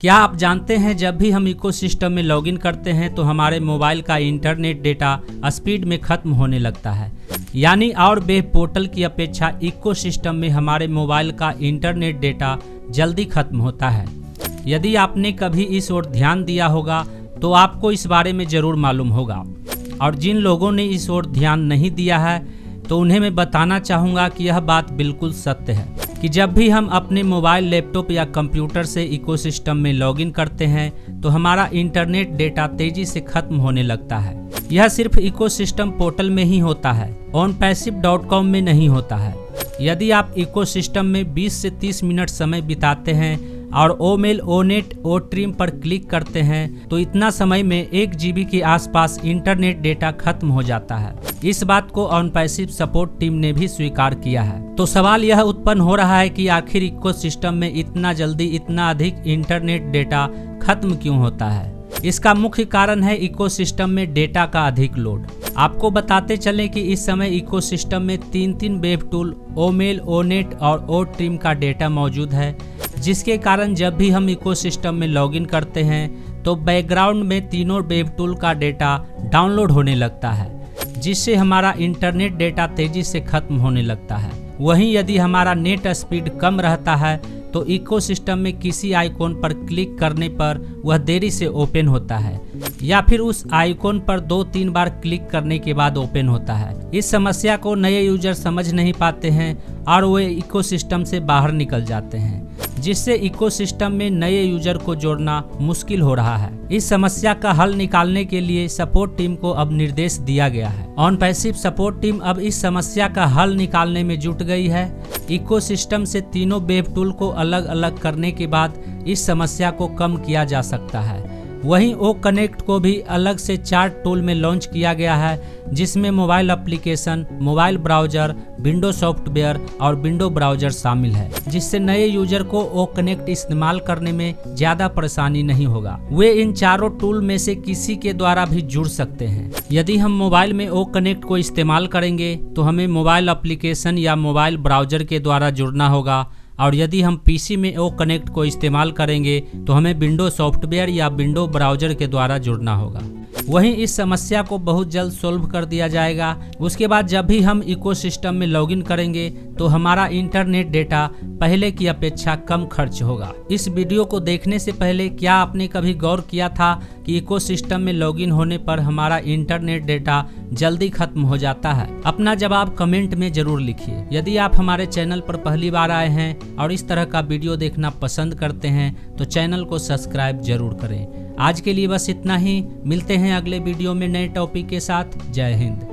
क्या आप जानते हैं जब भी हम इकोसिस्टम में लॉगिन करते हैं तो हमारे मोबाइल का इंटरनेट डेटा स्पीड में ख़त्म होने लगता है। यानी और वेब पोर्टल की अपेक्षा इकोसिस्टम में हमारे मोबाइल का इंटरनेट डेटा जल्दी ख़त्म होता है। यदि आपने कभी इस ओर ध्यान दिया होगा तो आपको इस बारे में ज़रूर मालूम होगा, और जिन लोगों ने इस ओर ध्यान नहीं दिया है तो उन्हें मैं बताना चाहूँगा कि यह बात बिल्कुल सत्य है कि जब भी हम अपने मोबाइल, लैपटॉप या कंप्यूटर से इकोसिस्टम में लॉगिन करते हैं तो हमारा इंटरनेट डेटा तेजी से खत्म होने लगता है। यह सिर्फ इकोसिस्टम पोर्टल में ही होता है, onpassive.com में नहीं होता है। यदि आप इकोसिस्टम में 20 से 30 मिनट समय बिताते हैं और ओमेल, ओनेट, ओट्रिम पर क्लिक करते हैं तो इतना समय में 1 GB के आसपास इंटरनेट डेटा खत्म हो जाता है। इस बात को ऑनपैसिव सपोर्ट टीम ने भी स्वीकार किया है। तो सवाल यह उत्पन्न हो रहा है कि आखिर इकोसिस्टम में इतना जल्दी इतना अधिक इंटरनेट डेटा खत्म क्यों होता है। इसका मुख्य कारण है इकोसिस्टम में डेटा का अधिक लोड। आपको बताते चलें कि इस समय इकोसिस्टम में 3 वेब टूल, ओमेल, ओनेट और ओट्रिम का डेटा मौजूद है, जिसके कारण जब भी हम इकोसिस्टम में लॉगिन करते हैं तो बैकग्राउंड में तीनों वेब टूल का डेटा डाउनलोड होने लगता है, जिससे हमारा इंटरनेट डेटा तेजी से खत्म होने लगता है। वहीं यदि हमारा नेट स्पीड कम रहता है तो इकोसिस्टम में किसी आइकॉन पर क्लिक करने पर वह देरी से ओपन होता है या फिर उस आइकॉन पर 2-3 बार क्लिक करने के बाद ओपन होता है। इस समस्या को नए यूजर समझ नहीं पाते हैं और वे इकोसिस्टम से बाहर निकल जाते हैं, जिससे इकोसिस्टम में नए यूजर को जोड़ना मुश्किल हो रहा है। इस समस्या का हल निकालने के लिए सपोर्ट टीम को अब निर्देश दिया गया है। ऑनपैसिव सपोर्ट टीम अब इस समस्या का हल निकालने में जुट गई है। इकोसिस्टम से तीनों वेब टूल को अलग अलग करने के बाद इस समस्या को कम किया जा सकता है। वहीं ओ कनेक्ट को भी अलग से 4 टूल में लॉन्च किया गया है, जिसमें mobile application, mobile browser, window software और विंडो ब्राउजर शामिल है, जिससे नए यूजर को ओ कनेक्ट इस्तेमाल करने में ज़्यादा परेशानी नहीं होगा। वे इन चारों टूल में से किसी के द्वारा भी जुड़ सकते हैं। यदि हम मोबाइल में ओ कनेक्ट को इस्तेमाल करेंगे तो हमें मोबाइल एप्लीकेशन या मोबाइल ब्राउजर के द्वारा जुड़ना होगा, और यदि हम पीसी में ओ कनेक्ट को इस्तेमाल करेंगे तो हमें विंडो सॉफ्टवेयर या विंडो ब्राउजर के द्वारा जुड़ना होगा। वहीं इस समस्या को बहुत जल्द सोल्व कर दिया जाएगा। उसके बाद जब भी हम इकोसिस्टम में लॉगिन करेंगे तो हमारा इंटरनेट डेटा पहले की अपेक्षा कम खर्च होगा। इस वीडियो को देखने से पहले क्या आपने कभी गौर किया था कि इकोसिस्टम में लॉगिन होने पर हमारा इंटरनेट डेटा जल्दी खत्म हो जाता है? अपना जवाब कमेंट में जरूर लिखिए। यदि आप हमारे चैनल पर पहली बार आए हैं और इस तरह का वीडियो देखना पसंद करते हैं तो चैनल को सब्सक्राइब जरूर करें। आज के लिए बस इतना ही। मिलते हैं अगले वीडियो में नए टॉपिक के साथ। जय हिंद।